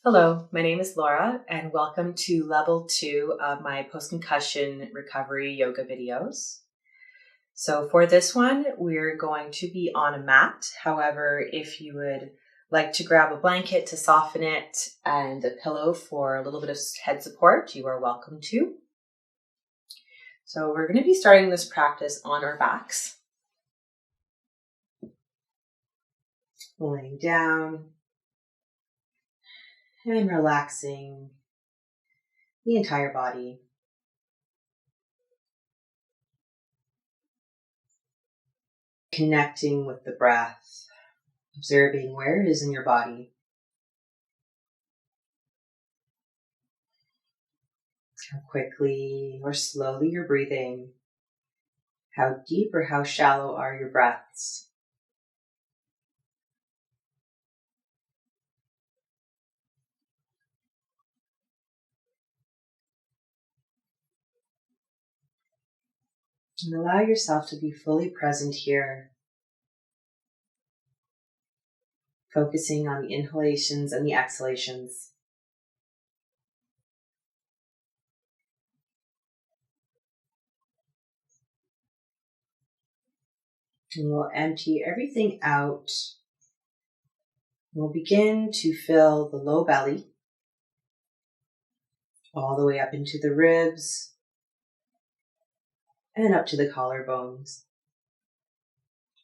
Hello, my name is Laura, and welcome to level 2 of my post-concussion recovery yoga videos. So for this one, we're going to be on a mat. However, if you would like to grab a blanket to soften it and a pillow for a little bit of head support, you are welcome to. So we're going to be starting this practice on our backs. Laying down and relaxing the entire body. Connecting with the breath, observing where it is in your body. How quickly or slowly you're breathing. How deep or how shallow are your breaths. And allow yourself to be fully present here, focusing on the inhalations and the exhalations. And we'll empty everything out. We'll begin to fill the low belly, all the way up into the ribs, and up to the collarbones.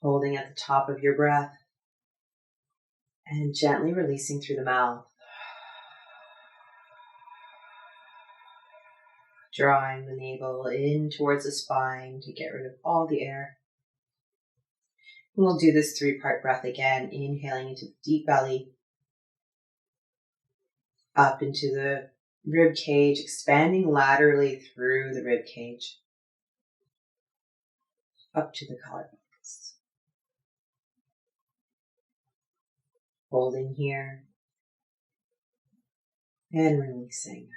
Holding at the top of your breath, and gently releasing through the mouth. Drawing the navel in towards the spine to get rid of all the air. And we'll do this 3-part breath again, inhaling into the deep belly, up into the rib cage, expanding laterally through the rib cage, up to the collarbones. Holding here, and releasing.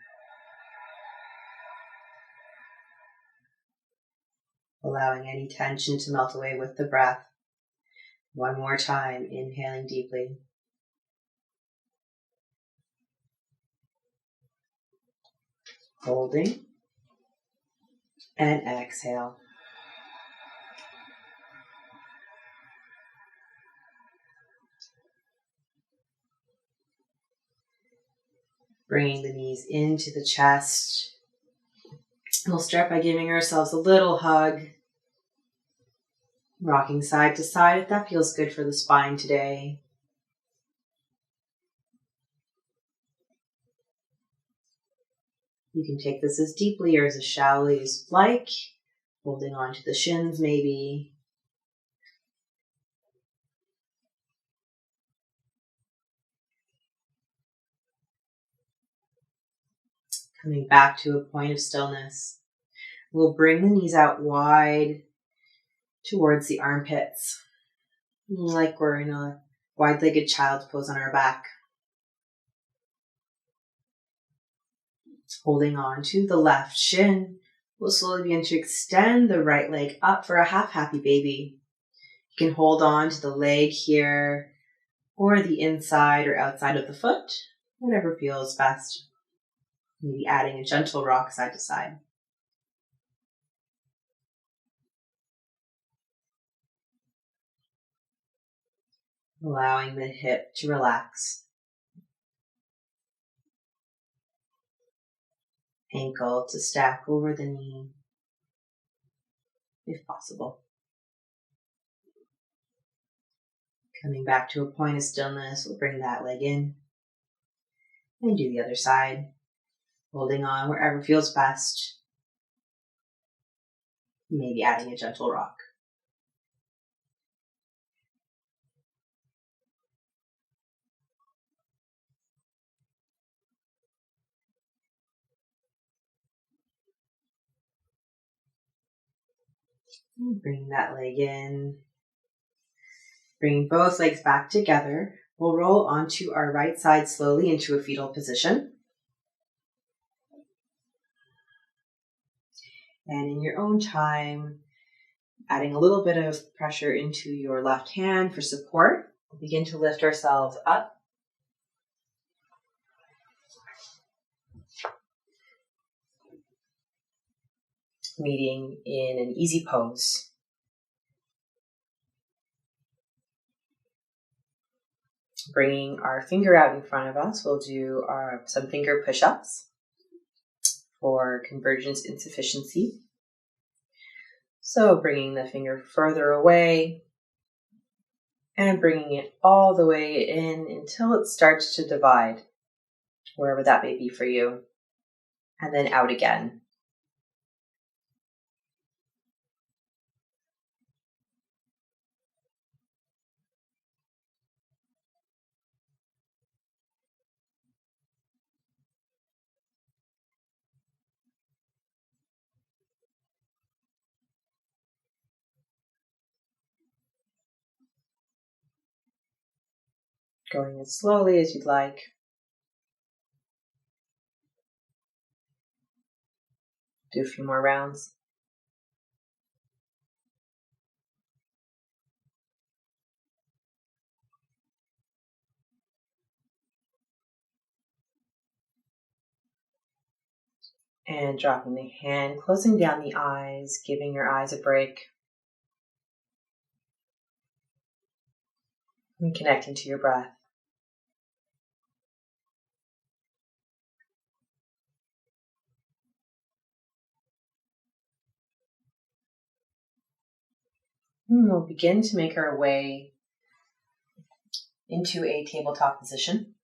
Allowing any tension to melt away with the breath. One more time, inhaling deeply. Holding. And exhale. Bringing the knees into the chest. We'll start by giving ourselves a little hug. Rocking side to side if that feels good for the spine today. You can take this as deeply or as shallowly as you'd like. Holding on to the shins maybe. Coming back to a point of stillness. We'll bring the knees out wide towards the armpits, like we're in a wide-legged child's pose on our back. Holding on to the left shin, we'll slowly begin to extend the right leg up for a half-happy baby. You can hold on to the leg here, or the inside or outside of the foot, whatever feels best. Maybe adding a gentle rock side to side. Allowing the hip to relax. Ankle to stack over the knee, if possible. Coming back to a point of stillness, we'll bring that leg in. And do the other side. Holding on wherever feels best. Maybe adding a gentle rock. Bring that leg in. Bring both legs back together. We'll roll onto our right side slowly into a fetal position. And in your own time, adding a little bit of pressure into your left hand for support, we'll begin to lift ourselves up. meeting in an easy pose. Bringing our finger out in front of us, we'll do some finger push-ups for convergence insufficiency. So bringing the finger further away and bringing it all the way in until it starts to divide, wherever that may be for you, and then out again. Going as slowly as you'd like. Do a few more rounds. And dropping the hand, closing down the eyes, giving your eyes a break. And connecting to your breath. And we'll begin to make our way into a tabletop position.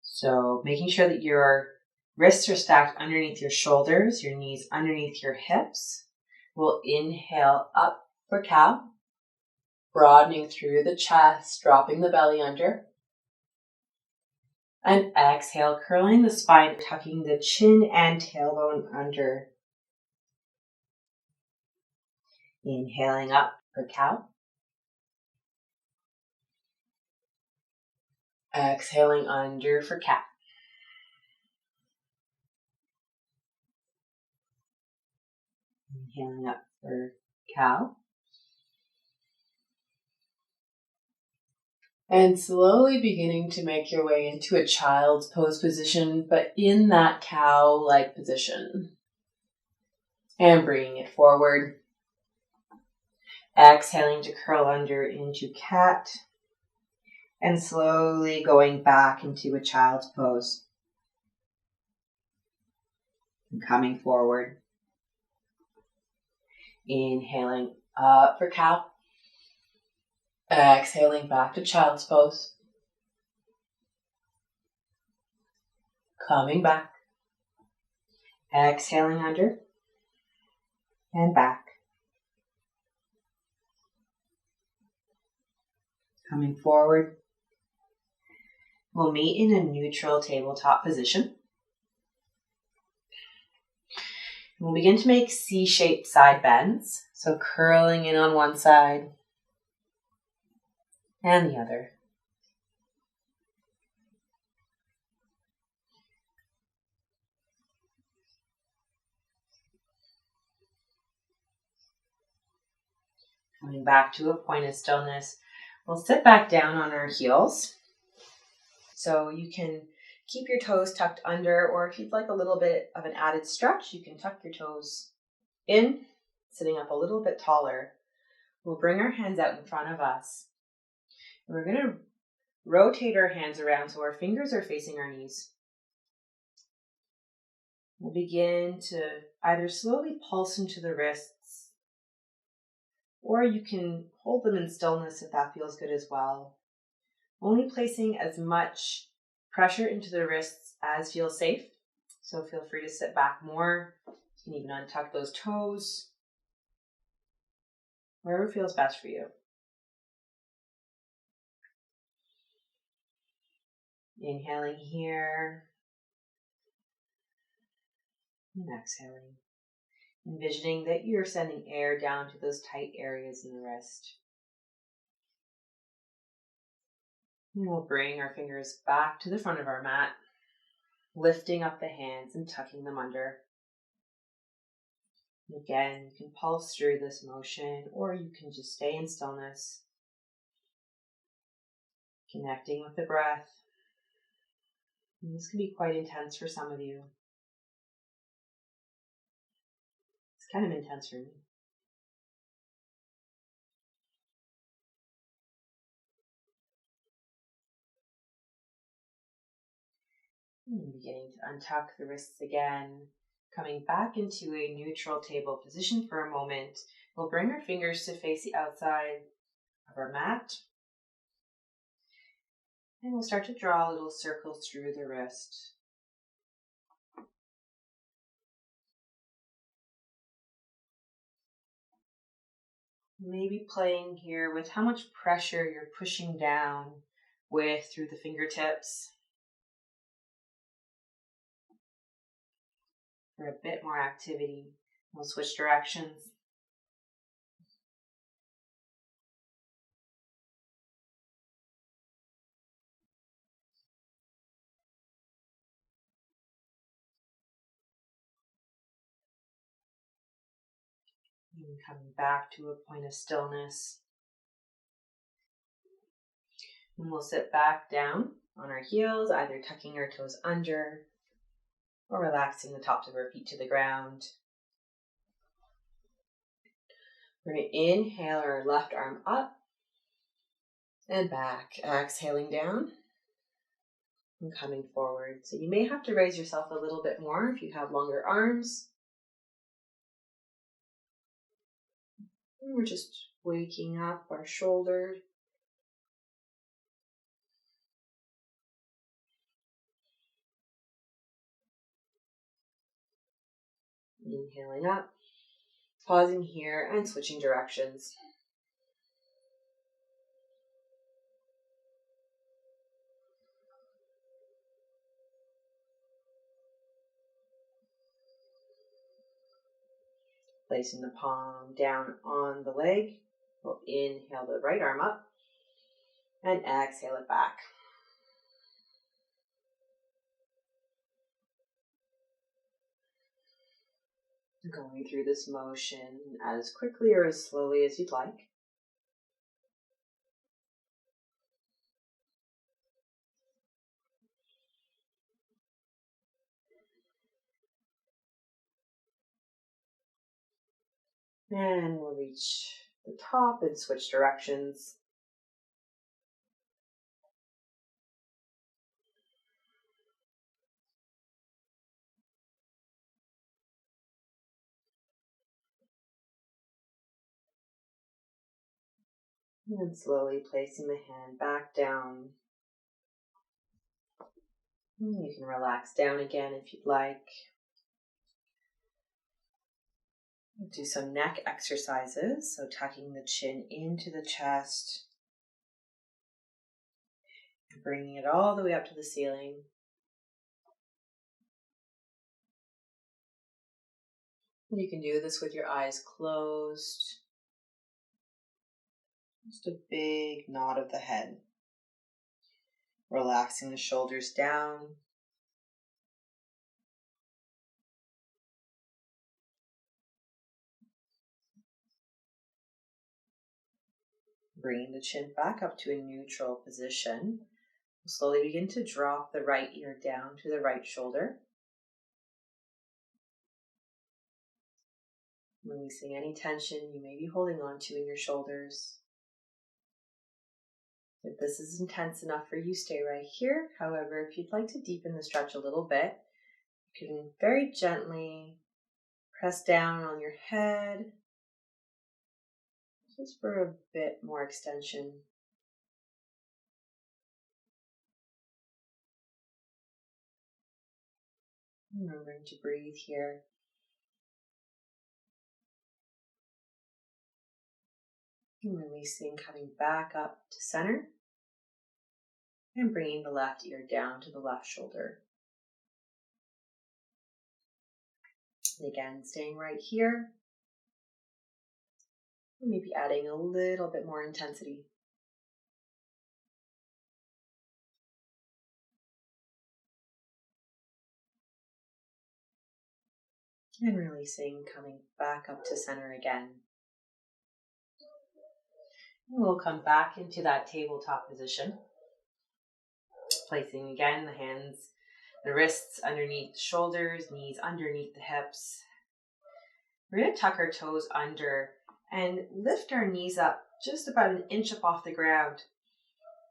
So making sure that your wrists are stacked underneath your shoulders, your knees underneath your hips. We'll inhale up for cow, broadening through the chest, dropping the belly under. And exhale, curling the spine, tucking the chin and tailbone under. Inhaling up for cow. Exhaling under for cat. Inhaling up for cow. And slowly beginning to make your way into a child's pose position, but in that cow-like position. And bringing it forward. Exhaling to curl under into cat. And slowly going back into a child's pose. And coming forward. Inhaling up for cow. Exhaling back to child's pose. Coming back. Exhaling under. And back. Coming forward. We'll meet in a neutral tabletop position. We'll begin to make C-shaped side bends. So curling in on one side and the other. Coming back to a point of stillness, we'll sit back down on our heels. So you can keep your toes tucked under, or if you'd like a little bit of an added stretch, you can tuck your toes in, sitting up a little bit taller. We'll bring our hands out in front of us. And we're going to rotate our hands around so our fingers are facing our knees. We'll begin to either slowly pulse into the wrists, or you can hold them in stillness if that feels good as well. Only placing as much pressure into the wrists as feels safe. So feel free to sit back more. You can even untuck those toes. Wherever feels best for you. Inhaling here. And exhaling. Envisioning that you're sending air down to those tight areas in the wrist. And we'll bring our fingers back to the front of our mat, lifting up the hands and tucking them under. And again, you can pulse through this motion, or you can just stay in stillness, connecting with the breath. And this can be quite intense for some of you. It's kind of intense for me. And beginning to untuck the wrists again, coming back into a neutral table position for a moment. We'll bring our fingers to face the outside of our mat. And we'll start to draw little circles through the wrist. Maybe playing here with how much pressure you're pushing down with through the fingertips. For a bit more activity, we'll switch directions. And coming back to a point of stillness. And we'll sit back down on our heels, either tucking our toes under or relaxing the tops of our feet to the ground. We're going to inhale our left arm up and back, exhaling down and coming forward. So you may have to raise yourself a little bit more if you have longer arms. And we're just waking up our shoulders. Inhaling up, pausing here and switching directions. Placing the palm down on the leg. We'll inhale the right arm up and exhale it back. Going through this motion as quickly or as slowly as you'd like. And we'll reach the top and switch directions. And slowly placing the hand back down. And you can relax down again if you'd like. Do some neck exercises, so tucking the chin into the chest and bringing it all the way up to the ceiling. You can do this with your eyes closed. Just a big nod of the head. Relaxing the shoulders down. Bringing the chin back up to a neutral position. We'll slowly begin to drop the right ear down to the right shoulder. Releasing any tension you may be holding on to in your shoulders. If this is intense enough for you, stay right here. However, if you'd like to deepen the stretch a little bit, you can very gently press down on your head, just for a bit more extension. Remembering to breathe here. And releasing, coming back up to center. And bringing the left ear down to the left shoulder. And again, staying right here. And maybe adding a little bit more intensity. And releasing, coming back up to center again. And we'll come back into that tabletop position. Placing again the hands The wrists underneath the shoulders, knees underneath the hips. We're going to tuck our toes under and lift our knees up just about an inch up off the ground.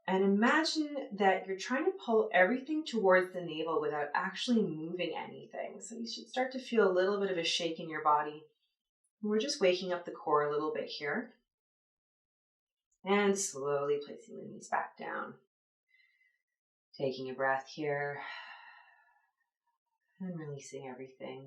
And imagine that you're trying to pull everything towards the navel without actually moving anything. So you should start to feel a little bit of a shake in your body. We're just waking up the core a little bit here. And slowly placing the knees back down. Taking a breath here. And releasing everything.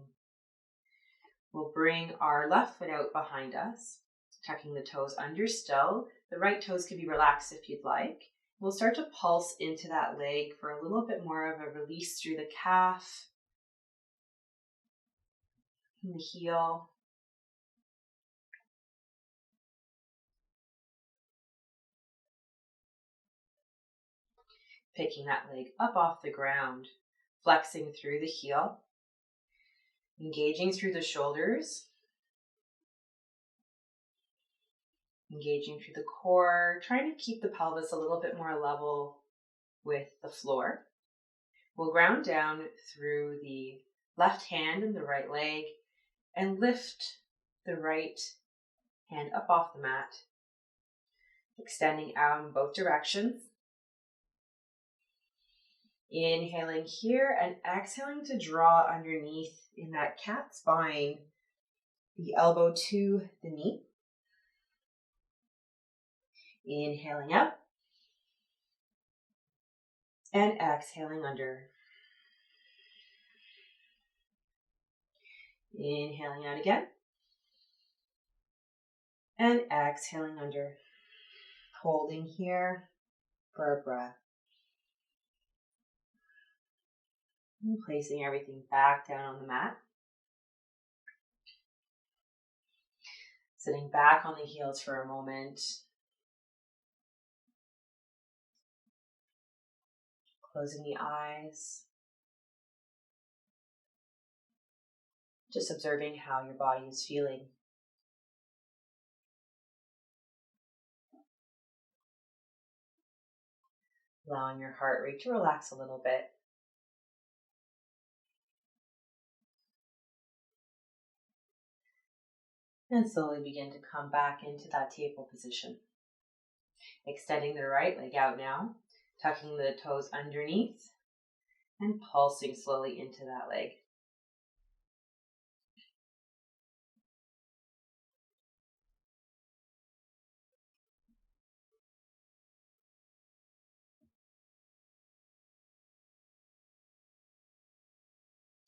We'll bring our left foot out behind us, tucking the toes under still. The right toes can be relaxed if you'd like. We'll start to pulse into that leg for a little bit more of a release through the calf and the heel. Picking that leg up off the ground, flexing through the heel, engaging through the shoulders, engaging through the core, trying to keep the pelvis a little bit more level with the floor. We'll ground down through the left hand and the right leg and lift the right hand up off the mat, extending out in both directions. Inhaling here and exhaling to draw underneath in that cat spine, the elbow to the knee. Inhaling up and exhaling under. Inhaling out again and exhaling under. Holding here for a breath. And placing everything back down on the mat. Sitting back on the heels for a moment. Closing the eyes. Just observing how your body is feeling. Allowing your heart rate to relax a little bit. And slowly begin to come back into that table position. Extending the right leg out now, tucking the toes underneath and pulsing slowly into that leg.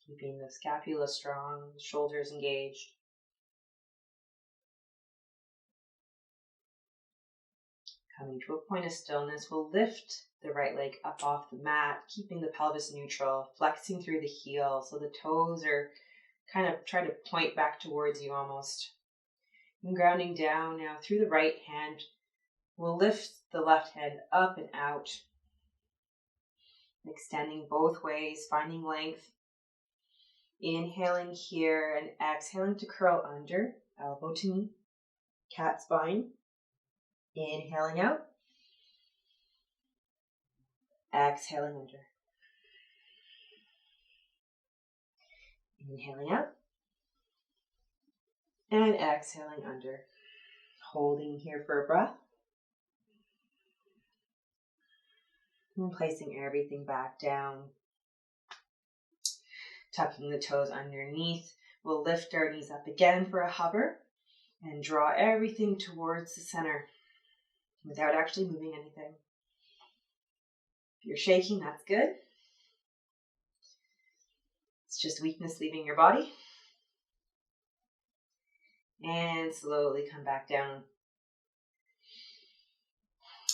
Keeping the scapula strong, shoulders engaged. Coming to a point of stillness, we'll lift the right leg up off the mat, keeping the pelvis neutral, flexing through the heel so the toes are kind of trying to point back towards you almost. And grounding down now through the right hand, we'll lift the left hand up and out, extending both ways, finding length. Inhaling here and exhaling to curl under, elbow to knee, cat spine. Inhaling out, exhaling under. Inhaling out, and exhaling under. Holding here for a breath. And placing everything back down. Tucking the toes underneath. We'll lift our knees up again for a hover and draw everything towards the center without actually moving anything. If you're shaking, that's good. It's just weakness leaving your body. And slowly come back down.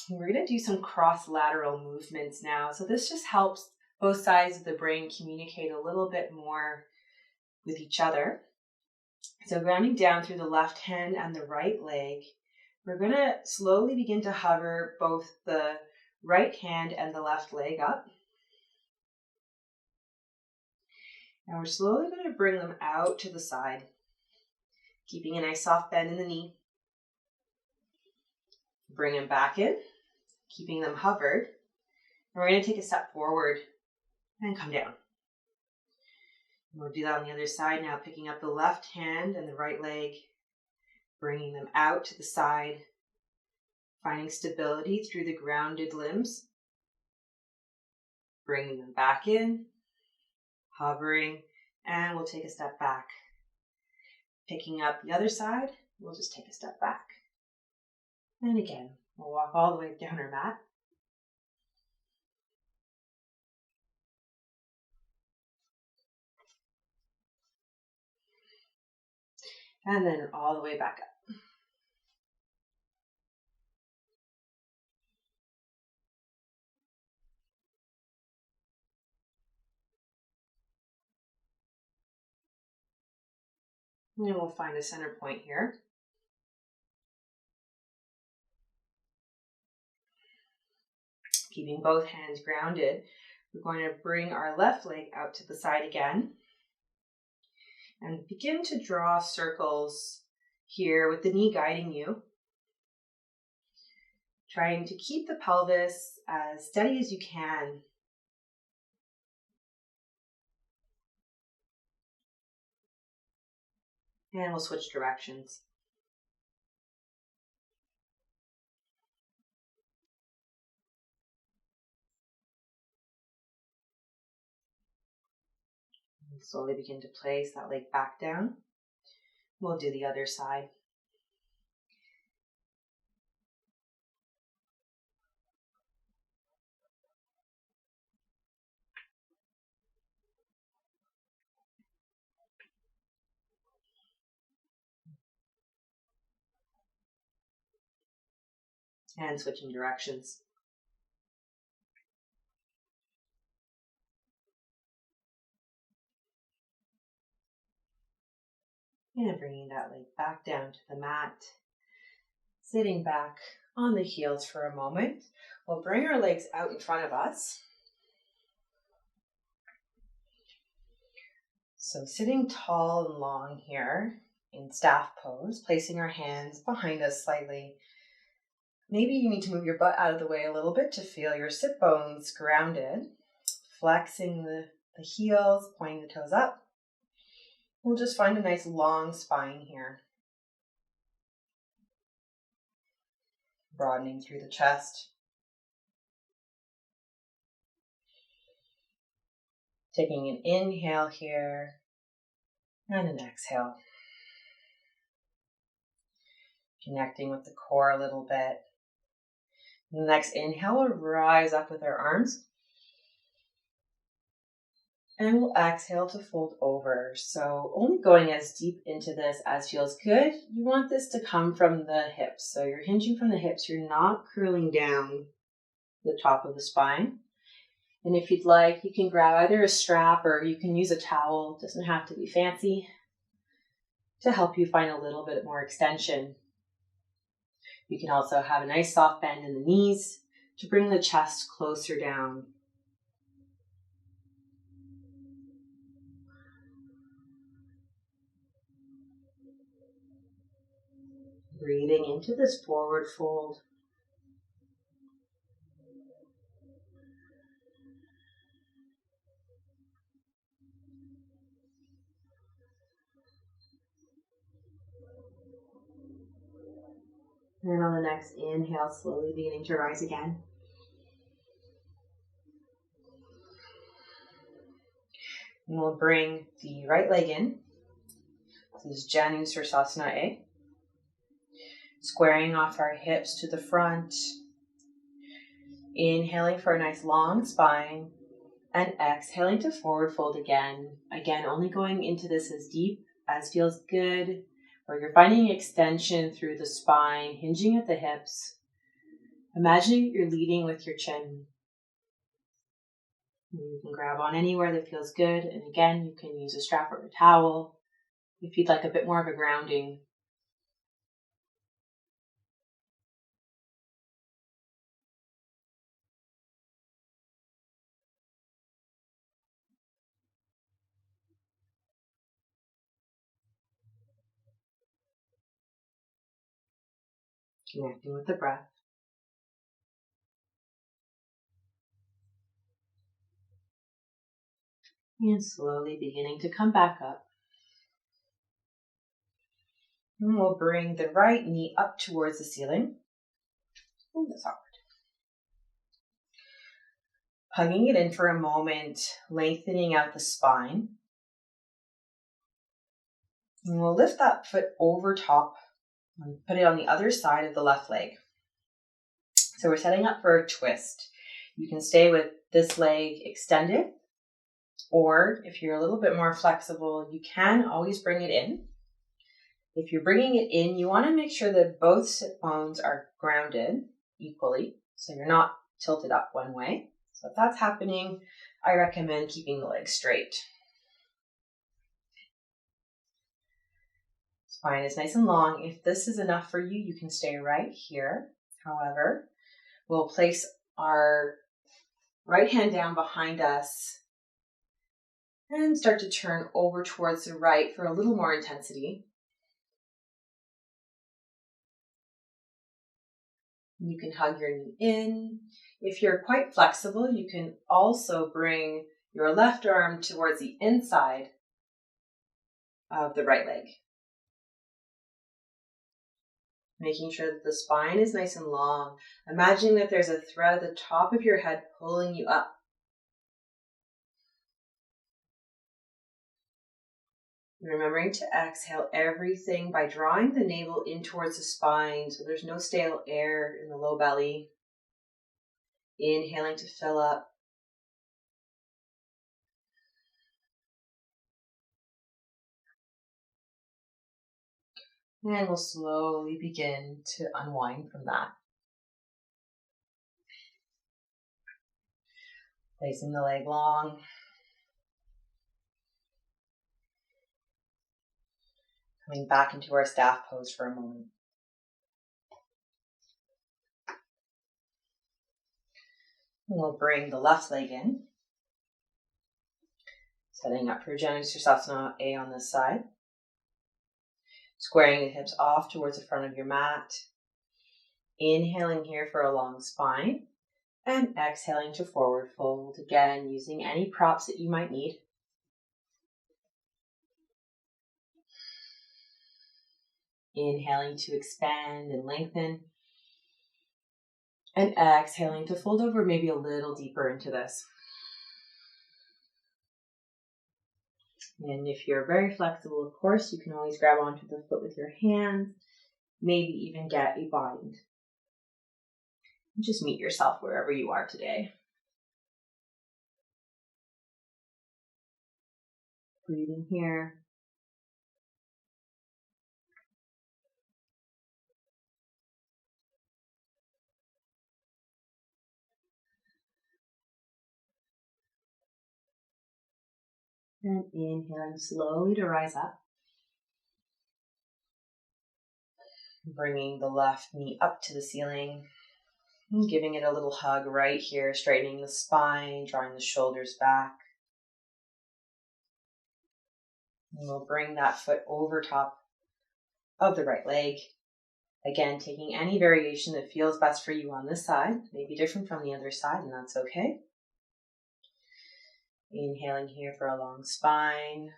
We're going to do some cross-lateral movements now. So this just helps both sides of the brain communicate a little bit more with each other. So grounding down through the left hand and the right leg, we're going to slowly begin to hover both the right hand and the left leg up. And we're slowly going to bring them out to the side, keeping a nice soft bend in the knee. Bring them back in, keeping them hovered. And we're going to take a step forward and come down. We'll do that on the other side now, picking up the left hand and the right leg, bringing them out to the side, finding stability through the grounded limbs, bringing them back in, hovering, and we'll take a step back. Picking up the other side, we'll just take a step back. And again, we'll walk all the way down our mat. And then all the way back up. And then we'll find a center point here. Keeping both hands grounded, we're going to bring our left leg out to the side again and begin to draw circles here with the knee guiding you. Trying to keep the pelvis as steady as you can. And we'll switch directions. And slowly begin to place that leg back down. We'll do the other side. And switching directions. And bringing that leg back down to the mat. Sitting back on the heels for a moment. We'll bring our legs out in front of us. So sitting tall and long here in staff pose, placing our hands behind us slightly. Maybe you need to move your butt out of the way a little bit to feel your sit bones grounded. Flexing the heels, pointing the toes up. We'll just find a nice long spine here. Broadening through the chest. Taking an inhale here and an exhale. Connecting with the core a little bit. The next inhale, we'll rise up with our arms. And we'll exhale to fold over. So only going as deep into this as feels good. You want this to come from the hips. So you're hinging from the hips. You're not curling down the top of the spine. And if you'd like, you can grab either a strap or you can use a towel. It doesn't have to be fancy to help you find a little bit more extension. You can also have a nice soft bend in the knees to bring the chest closer down. Breathing into this forward fold. And on the next inhale, slowly beginning to rise again. And we'll bring the right leg in. This is Janu Sirsasana A. Squaring off our hips to the front. Inhaling for a nice long spine. And exhaling to forward fold again. Again, only going into this as deep as feels good. Where you're finding extension through the spine, hinging at the hips. Imagining you're leading with your chin. You can grab on anywhere that feels good. And again, you can use a strap or a towel if you'd like a bit more of a grounding. Connecting with the breath. And slowly beginning to come back up. And we'll bring the right knee up towards the ceiling. Oh, that's awkward. Hugging it in for a moment, lengthening out the spine. And we'll lift that foot over top and put it on the other side of the left leg. So we're setting up for a twist. You can stay with this leg extended, or if you're a little bit more flexible, you can always bring it in. If you're bringing it in, you want to make sure that both sit bones are grounded equally, so you're not tilted up one way. So if that's happening, I recommend keeping the leg straight. Spine is nice and long. If this is enough for you, you can stay right here. However, we'll place our right hand down behind us and start to turn over towards the right for a little more intensity. You can hug your knee in. If you're quite flexible, you can also bring your left arm towards the inside of the right leg. Making sure that the spine is nice and long. Imagine that there's a thread at the top of your head pulling you up. Remembering to exhale everything by drawing the navel in towards the spine so there's no stale air in the low belly. Inhaling to fill up. And we'll slowly begin to unwind from that. Placing the leg long. Coming back into our staff pose for a moment. And we'll bring the left leg in. Setting up for Janushirasana A on this side. Squaring the hips off towards the front of your mat. Inhaling here for a long spine. And exhaling to forward fold. Again, using any props that you might need. Inhaling to expand and lengthen. And exhaling to fold over maybe a little deeper into this. And if you're very flexible, of course, you can always grab onto the foot with your hands, maybe even get a bind. Just meet yourself wherever you are today. Breathing here. And inhaling slowly to rise up. Bringing the left knee up to the ceiling. And giving it a little hug right here, straightening the spine, drawing the shoulders back. And we'll bring that foot over top of the right leg. Again, taking any variation that feels best for you on this side. May be different from the other side, and that's okay. Inhaling here for a long spine.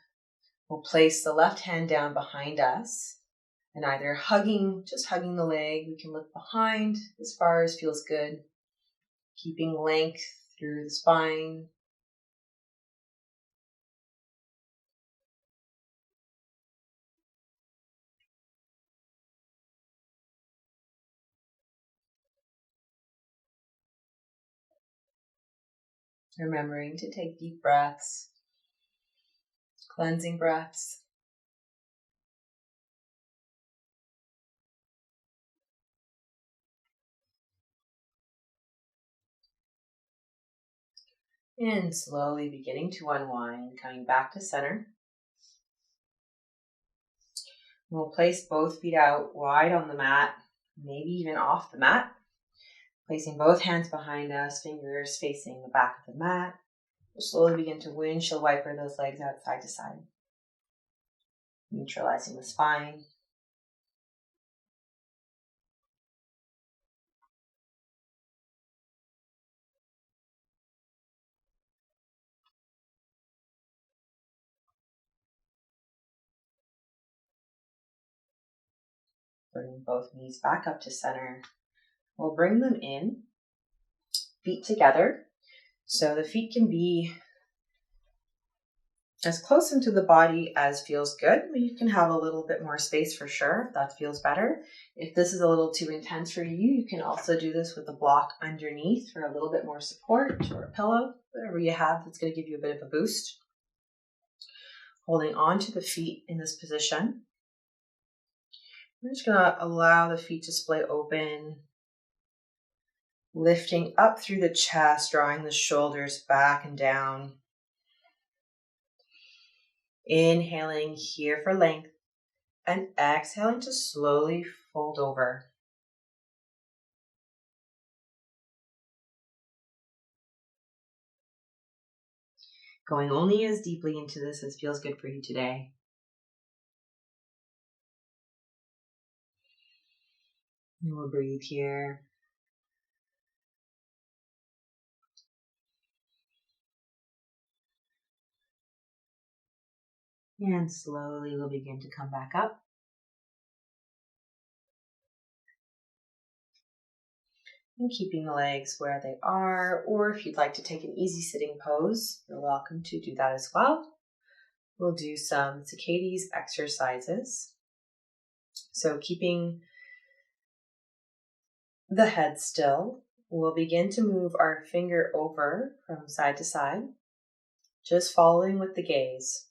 We'll place the left hand down behind us and either just hugging the leg. We can look behind as far as feels good. Keeping length through the spine. Remembering to take deep breaths, cleansing breaths. And slowly beginning to unwind, coming back to center. We'll place both feet out wide on the mat, maybe even off the mat. Placing both hands behind us, fingers facing the back of the mat. We'll slowly begin to windshield wiper those legs out side to side. Neutralizing the spine. Bring both knees back up to center. We'll bring them in, feet together. So the feet can be as close into the body as feels good. You can have a little bit more space for sure if that feels better. If this is a little too intense for you, you can also do this with a block underneath for a little bit more support, or a pillow, whatever you have that's going to give you a bit of a boost. Holding on to the feet in this position. I'm just going to allow the feet to splay open, lifting up through the chest, drawing the shoulders back and down. Inhaling here for length and exhaling to slowly fold over. Going only as deeply into this as feels good for you today. And we'll breathe here. And slowly we'll begin to come back up. And keeping the legs where they are, or if you'd like to take an easy sitting pose, you're welcome to do that as well. We'll do some Sacades exercises. So keeping the head still, we'll begin to move our finger over from side to side, just following with the gaze.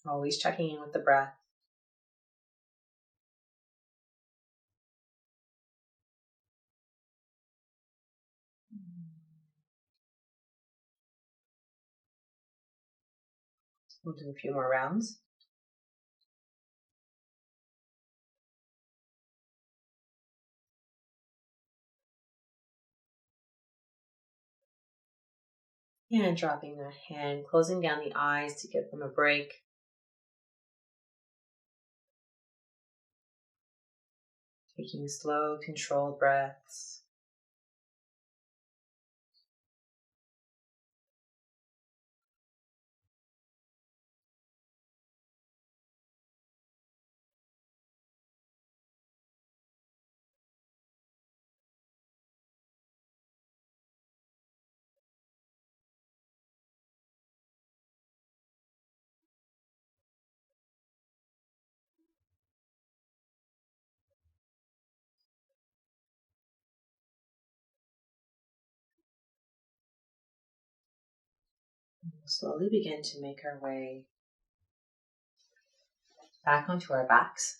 Always checking in with the breath. We'll do a few more rounds. And dropping the hand, closing down the eyes to give them a break. Taking slow, controlled breaths. We'll slowly begin to make our way back onto our backs.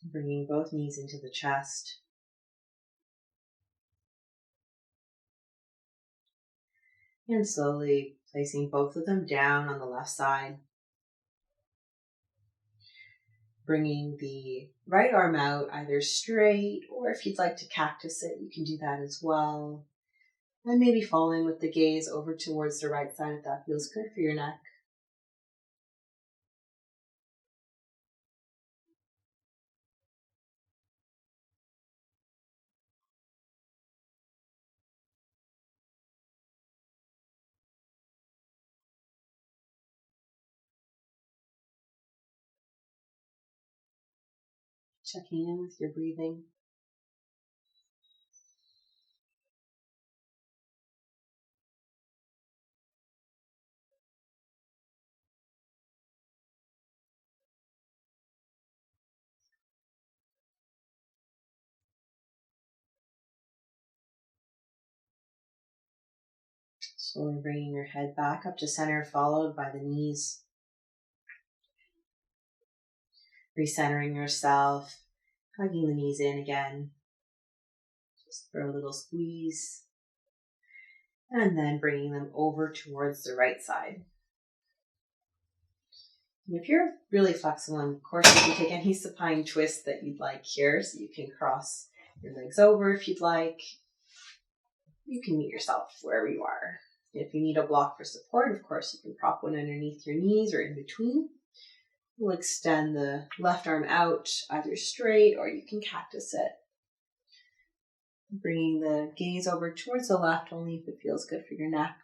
Bringing both knees into the chest. And slowly placing both of them down on the left side. Bringing the right arm out either straight, or if you'd like to cactus it, you can do that as well. And maybe following with the gaze over towards the right side if that feels good for your neck. Checking in with your breathing. Slowly bringing your head back up to center, followed by the knees. Recentering yourself, hugging the knees in again. Just throw a little squeeze. And then bringing them over towards the right side. And if you're really flexible, and of course you can take any supine twist that you'd like here. So you can cross your legs over if you'd like. You can meet yourself wherever you are. If you need a block for support, of course, you can prop one underneath your knees or in between. We'll extend the left arm out, either straight or you can cactus it. Bringing the gaze over towards the left only if it feels good for your neck.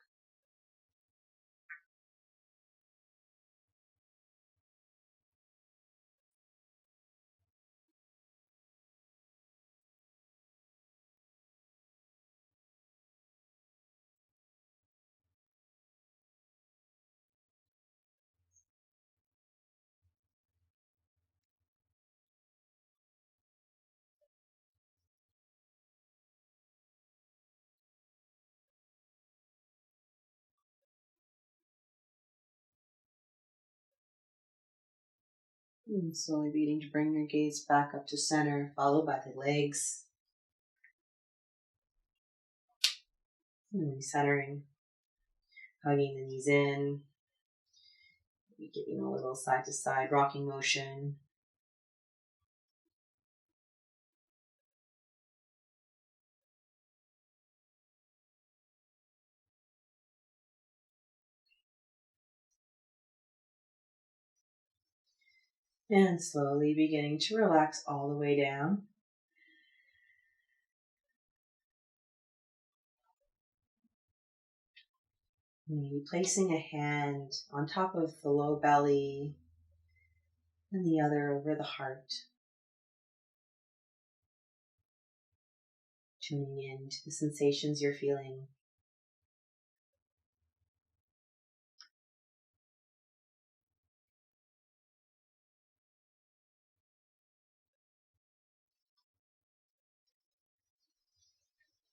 And slowly beginning to bring your gaze back up to center, followed by the legs. And recentering, hugging the knees in, giving a little side to side rocking motion. And slowly beginning to relax all the way down. Maybe placing a hand on top of the low belly and the other over the heart. Tuning in to the sensations you're feeling.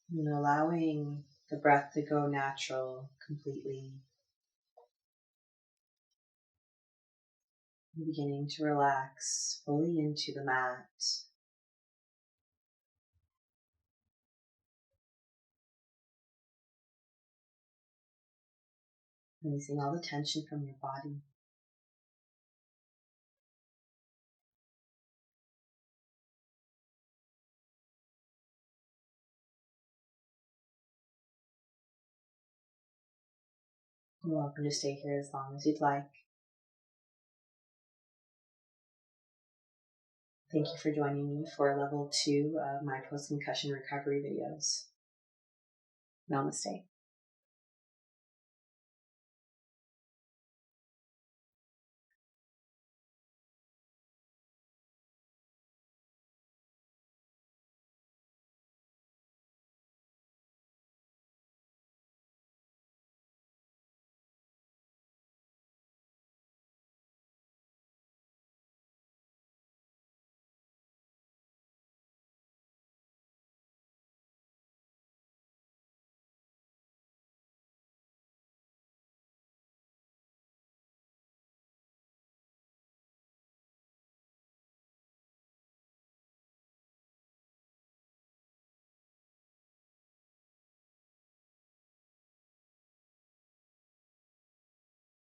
And allowing the breath to go natural completely. And beginning to relax fully into the mat. Releasing all the tension from your body. You're welcome to stay here as long as you'd like. Thank you for joining me for level 2 of my post-concussion recovery videos. Namaste.